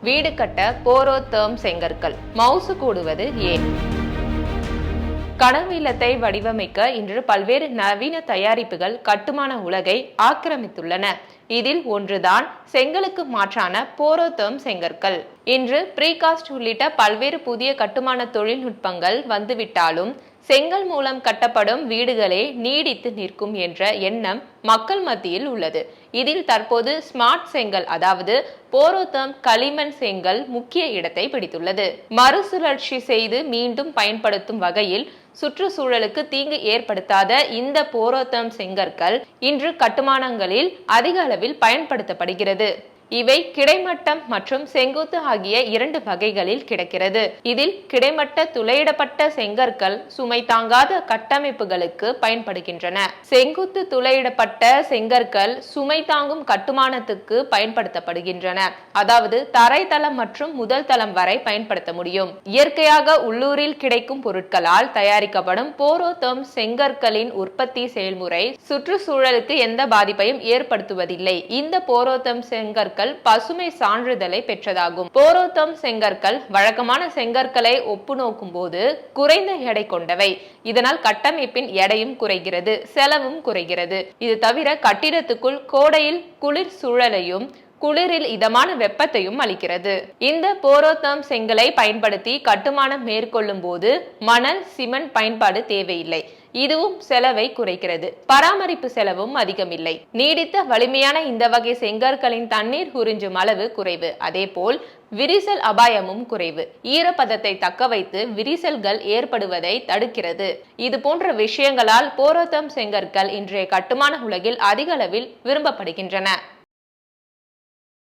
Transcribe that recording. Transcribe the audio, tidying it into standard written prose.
வீடு கட்ட போரோதேர்ம் செங்கற்கள் மவுசு கூடுவது ஏன்? கனவு இல்லத்தை வடிவமைக்க இன்று பல்வேறு நவீன தயாரிப்புகள் கட்டுமான உலகை ஆக்கிரமித்துள்ளன. இதில் ஒன்றுதான் செங்கலுக்கு மாற்றான போரோதேர்ம் செங்கற்கள். இன்று ப்ரீகாஸ்ட் உள்ளிட்ட பல்வேறு புதிய கட்டுமான தொழில்நுட்பங்கள் வந்துவிட்டாலும் செங்கல் மூலம் கட்டப்படும் வீடுகளே நீடித்து நிற்கும் என்ற எண்ணம் மக்கள் மத்தியில் உள்ளது. இதில் தற்போது ஸ்மார்ட் செங்கல், அதாவது போரோதேர்ம் களிமண் செங்கல் முக்கிய இடத்தை பிடித்துள்ளது. மறுசுழற்சி செய்து மீண்டும் பயன்படுத்தும் வகையில் சுற்றுச்சூழலுக்கு தீங்கு ஏற்படுத்தாத இந்த போரோதேர்ம் செங்கற்கள் இன்று கட்டுமானங்களில் அதிக அளவில் பயன்படுத்தப்படுகிறது. இவை கிடைமட்டம் மற்றும் செங்குத்து ஆகிய இரண்டு வகைகளில் கிடைக்கிறது. இதில் கிடைமட்ட துளையிடப்பட்ட செங்கற்கள் சுமை தாங்காத கட்டமைப்புகளுக்கு பயன்படுகின்றன. செங்குத்து துளையிடப்பட்ட செங்கற்கள் சுமை தாங்கும் கட்டுமானத்துக்கு பயன்படுத்தப்படுகின்றன. அதாவது தரைத்தளம் மற்றும் முதல் தளம் வரை பயன்படுத்த முடியும். இயற்கையாக உள்ளூரில் கிடைக்கும் பொருட்களால் தயாரிக்கப்படும் போரோதேர்ம் செங்கற்களின் உற்பத்தி செயல்முறை சுற்றுச்சூழலுக்கு எந்த பாதிப்பையும் ஏற்படுத்துவதில்லை. இந்த போரோதேர்ம் செங்கற்கள் பசுமை சான்றிதழை பெற்றதாகும். போரோதேர்ம் செங்கற்கள் வழக்கமான செங்கற்களை ஒப்பு நோக்கும் போது குறைந்த எடை கொண்டவை. இதனால் கட்டமைப்பின் எடையும் குறைகிறது, செலவும் குறைகிறது. இது தவிர கட்டிடத்துக்குள் கோடையில் குளிர் சூழலையும் குளிரில் இதமான வெப்பத்தையும் அளிக்கிறது. இந்த போரோதேர்ம் செங்கலை பயன்படுத்தி கட்டுமானம் மேற்கொள்ளும் போது மணல், சிமெண்ட் பயன்பாடு தேவையில்லை. இதுவும் செலவை குறைக்கிறது. பராமரிப்பு செலவும் அதிகமில்லை. நீடித்த வலிமையான இந்த வகை செங்கற்களின் தண்ணீர் உறிஞ்சும் அளவு குறைவு. அதேபோல் விரிசல் அபாயமும் குறைவு. ஈரப்பதத்தை தக்க வைத்து விரிசல்கள் ஏற்படுவதை தடுக்கிறது. இது போன்ற விஷயங்களால் போரோதேர்ம் செங்கற்கள் இன்றைய கட்டுமான உலகில் அதிக அளவில் விரும்பப்படுகின்றன.